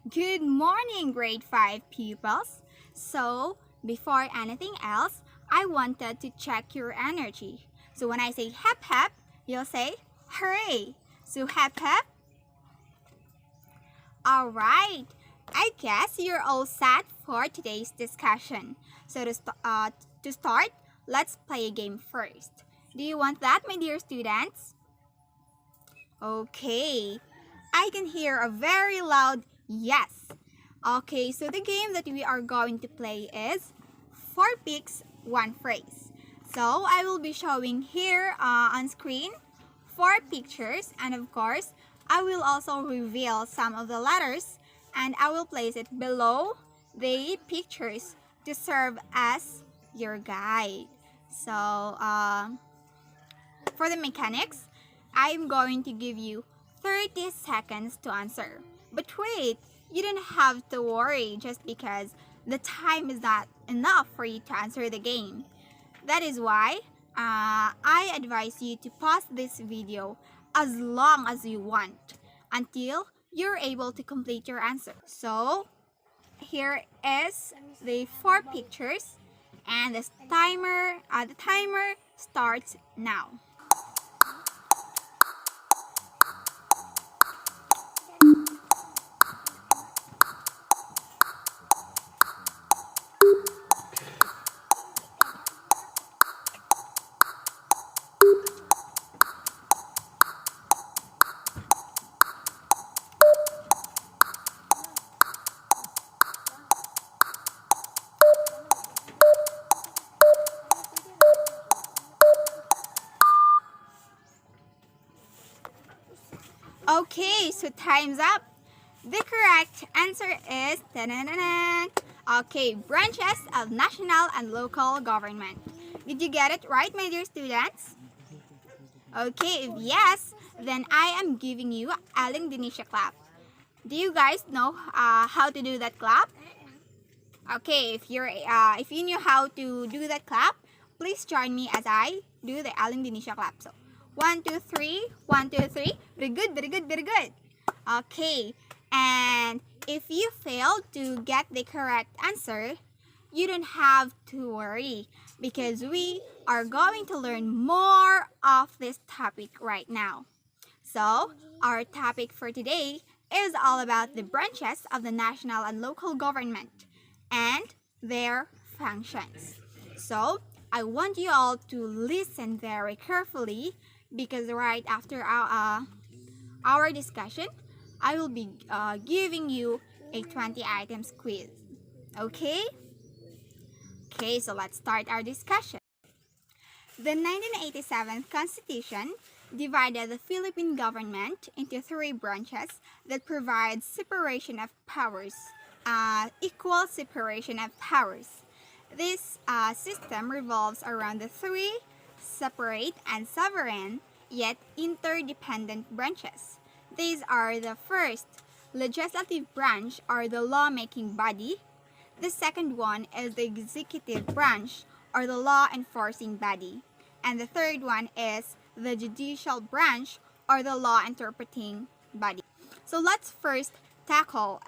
Good morning, grade 5 pupils. So, before anything else, I wanted to check your energy. So, when I say hep hep, you'll say hooray. So, hep hep. Alright, I guess you're all set for today's discussion. So, to start, let's play a game first. Do you want that, my dear students? Okay, I can hear a very loud yes. Okay, so the game that we are going to play is 4 picks, 1 phrase. So I will be showing here on screen 4 pictures, and of course, I will also reveal some of the letters and I will place it below the pictures to serve as your guide. So, for the mechanics, I am going to give you 30 seconds to answer. But wait, you don't have to worry just because the time is not enough for you to answer the game. That is why I advise you to pause this video as long as you want until you're able to complete your answer. So, here is the 4 pictures and the timer starts now. Okay, so time's up. The correct answer is okay, branches of national and local government. Did you get it right, my dear students? Okay, if yes, then I am giving you Aling Denisha clap. Do you guys know how to do that clap? Okay, if you knew how to do that clap, please join me as I do the Aling Denisha clap. So, 1, 2, 3, 1, 2, 3. Very good, very good, very good. Okay, and if you failed to get the correct answer, you don't have to worry because we are going to learn more of this topic right now. So, our topic for today is all about the branches of the national and local government and their functions. So, I want you all to listen very carefully because right after our discussion, I will be giving you a 20 items quiz. Okay? Okay, so let's start our discussion. The 1987 Constitution divided the Philippine government into 3 branches that provide separation of powers, equal separation of powers. This system revolves around the 3 separate and sovereign yet interdependent branches. These are the first, legislative branch or the lawmaking body. The second one is the executive branch or the law enforcing body. And the third one is the judicial branch or the law interpreting body. So let's first tackle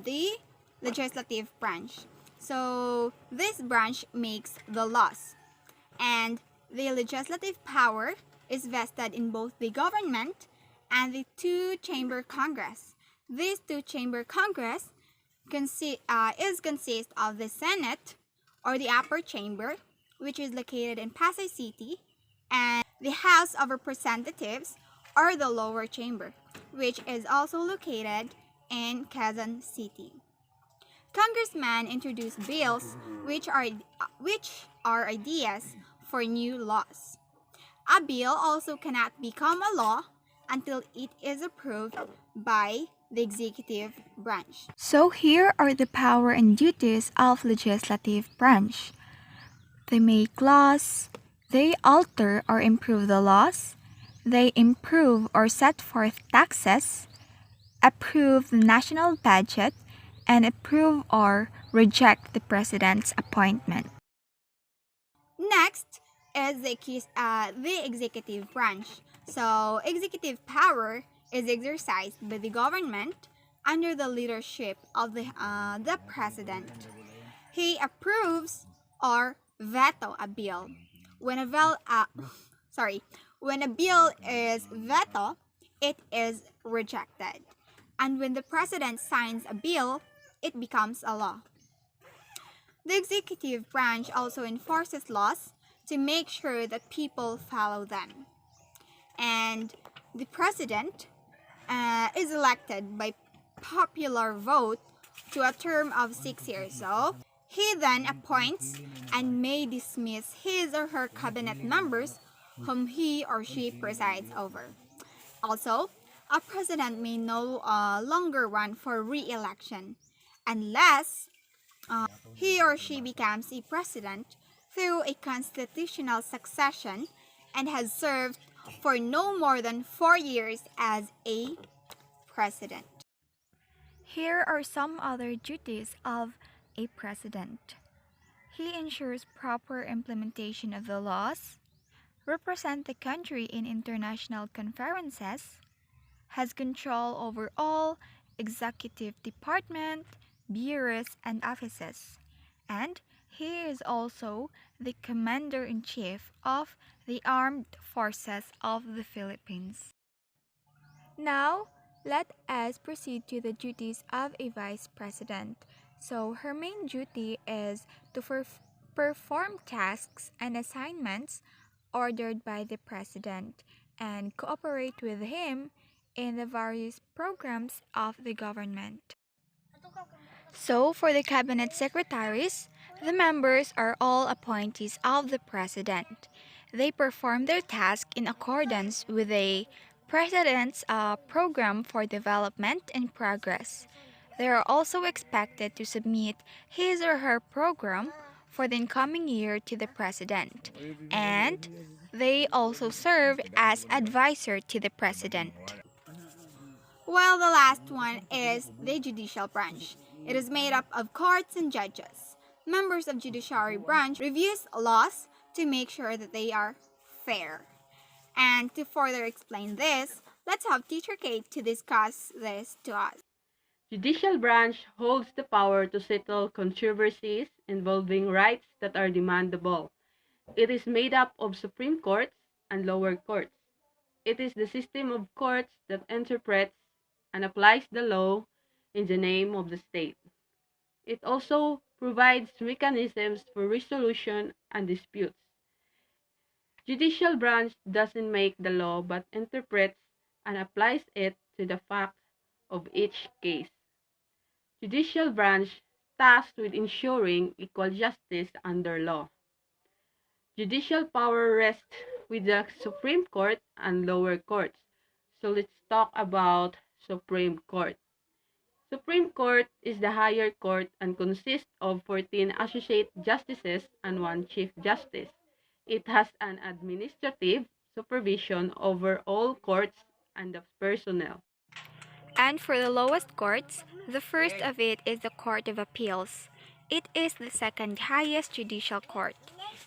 the legislative branch. So this branch makes the laws, and the legislative power is vested in both the government and the 2-chamber Congress. This 2-chamber Congress consist of the Senate or the upper chamber, which is located in Pasay City, and the House of Representatives or the lower chamber, which is also located in Quezon City. Congressmen introduce bills which are ideas for new laws. A bill also cannot become a law until it is approved by the executive branch. So here are the power and duties of legislative branch. They make laws, they alter or improve the laws, they improve or set forth taxes, approve the national budget, and approve or reject the president's appointment. Next is the executive branch. So executive power is exercised by the government under the leadership of the president. He approves or veto a bill. When a bill, when a bill is veto, it is rejected. And when the president signs a bill, it becomes a law. The executive branch also enforces laws to make sure that people follow them. And the president is elected by popular vote to a term of 6 years. So, he then appoints and may dismiss his or her cabinet members whom he or she presides over. Also, a president may no longer run for re-election unless he or she becomes a president through a constitutional succession and has served for no more than 4 years as a president. Here are some other duties of a president. He ensures proper implementation of the laws, represents the country in international conferences, has control over all executive department, bureaus, and offices, and he is also the Commander-in-Chief of the Armed Forces of the Philippines. Now, let us proceed to the duties of a vice president. So, her main duty is to perform tasks and assignments ordered by the president and cooperate with him in the various programs of the government. So, for the cabinet secretaries, the members are all appointees of the president. They perform their task in accordance with the president's program for development and progress. They are also expected to submit his or her program for the incoming year to the president, and they also serve as advisor to the president. While the last one is the judicial branch. It is made up of courts and judges. Members of judiciary branch reviews laws to make sure that they are fair. And to further explain this, let's have Teacher Kate to discuss this to us. Judicial branch holds the power to settle controversies involving rights that are demandable. It is made up of Supreme Courts and lower courts. It is the system of courts that interprets and applies the law in the name of the state. It also provides mechanisms for resolution and disputes. Judicial branch doesn't make the law but interprets and applies it to the facts of each case. Judicial branch tasked with ensuring equal justice under law. Judicial power rests with the Supreme Court and lower courts. So let's talk about Supreme Court. Supreme Court is the higher court and consists of 14 associate justices and 1 chief justice. It has an administrative supervision over all courts and the personnel. And for the lowest courts, the first of it is the Court of Appeals. It is the second highest judicial court,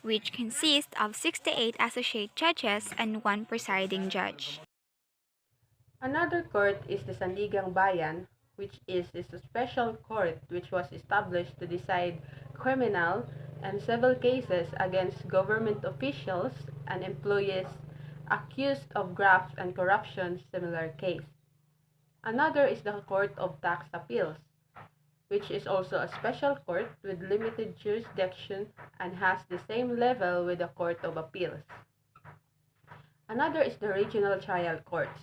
which consists of 68 associate judges and 1 presiding judge. Another court is the Sandigang Bayan, which is a special court which was established to decide criminal and civil cases against government officials and employees accused of graft and corruption similar case. Another is the Court of Tax Appeals, which is also a special court with limited jurisdiction and has the same level with the Court of Appeals. Another is the Regional Trial Courts.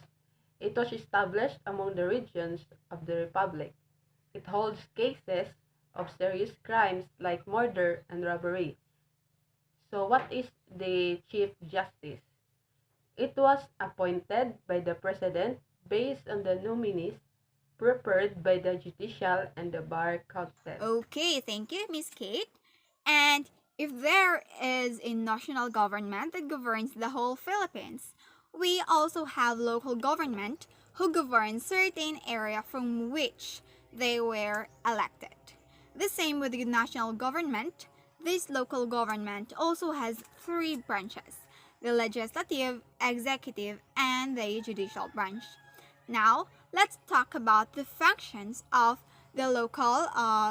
It was established among the regions of the Republic. It holds cases of serious crimes like murder and robbery. So what is the Chief Justice? It was appointed by the President based on the nominees prepared by the Judicial and the Bar Council. Okay, thank you, Miss Kate. And if there is a national government that governs the whole Philippines, we also have local government who govern certain area from which they were elected. The same with the national government. This local government also has 3 branches: the legislative, executive, and the judicial branch. Now, let's talk about the functions of the local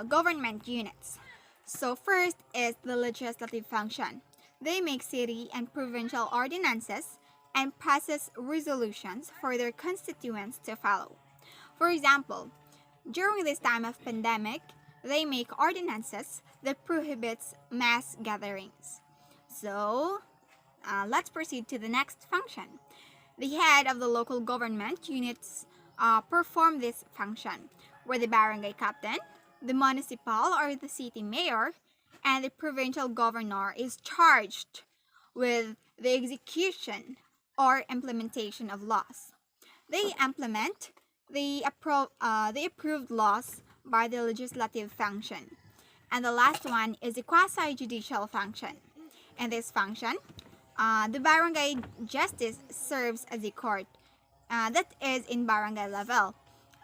government units. So first is the legislative function. They make city and provincial ordinances and passes resolutions for their constituents to follow. For example, during this time of pandemic, they make ordinances that prohibits mass gatherings. So, let's proceed to the next function. The head of the local government units perform this function, where the barangay captain, the municipal or the city mayor, and the provincial governor is charged with the execution or implementation of laws. They implement the approved laws by the legislative function. And the last one is the quasi-judicial function. In this function, the barangay justice serves as a court that is in barangay level.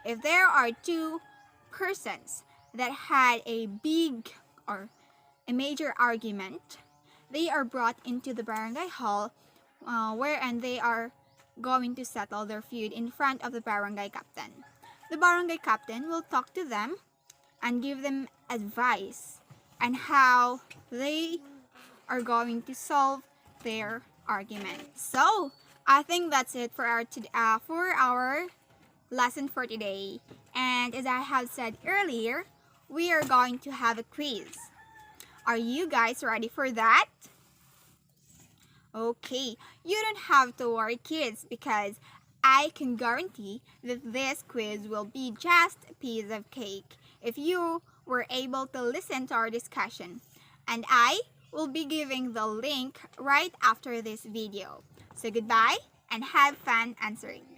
If there are two persons that had a big or a major argument, they are brought into the barangay hall wherein they are going to settle their feud in front of the barangay captain. The barangay captain will talk to them and give them advice on how they are going to solve their argument. So, I think that's it for our lesson for today. And as I have said earlier, we are going to have a quiz. Are you guys ready for that? Okay, you don't have to worry, kids, because I can guarantee that this quiz will be just a piece of cake if you were able to listen to our discussion. And I will be giving the link right after this video. So goodbye and have fun answering.